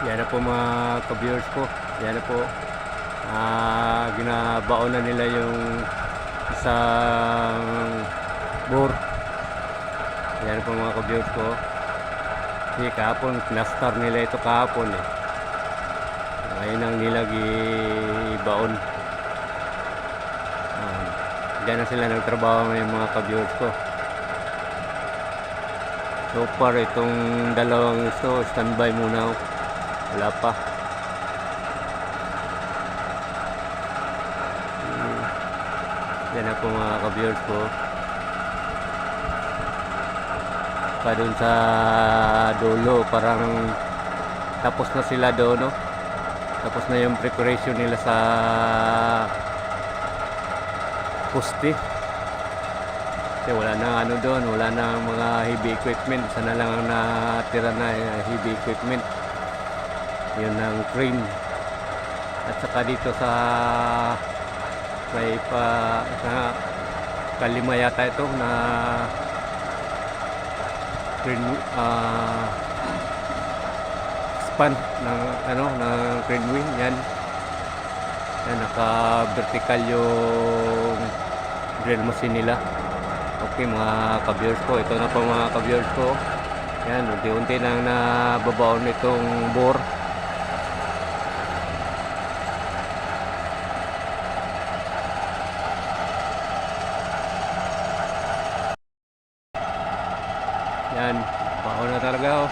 Yan na po mga ka-viewers ko. Yan na po. Ginabaon na nila yung isang bore. Yan po mga ka-viewers ko. Kasi kahapon, nastar nila ito kahapon eh. Ngayon ang nila gibaon. Diyan na sila nagtrabaho ngayon mga ka-viewers ko. So far itong dalawang ito, standby muna. Wala pa. Yan na po mga ka-viewers ko. Pa doon sa dulo, parang tapos na sila doon, no? Tapos na yung preparation nila sa poste. Kasi wala na ano doon, wala na mga heavy equipment. Sana lang ang natira na heavy equipment. Yun ang crane. At saka dito sa may pa sa kalima yata ito na crane, span ng ano ng crane wing. Yan naka vertical yung drill machine nila. Okay mga ka-viewers ko, ito na po mga ka-viewers ko. Yan, unti-unti nang nababaon itong bore. Yan, baon na talaga oh.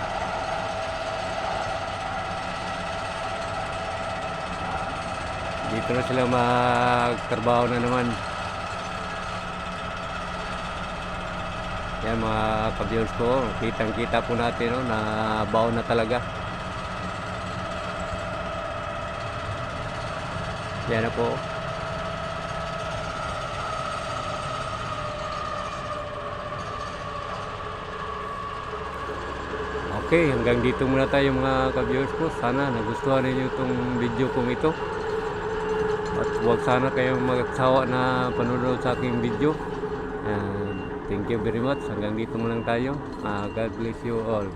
Dito na sila magtrabaho na naman. Yan mga ka-viewers ko, kitang kita po natin no, na baon na talaga. Yan na po. Okay, hanggang dito muna tayo mga ka-viewers ko. Sana nagustuhan ninyo itong video kong ito. At huwag sana kayong magsawa na panonood sa aking video. Thank you very much. Hanggang dito muna tayo. God bless you all.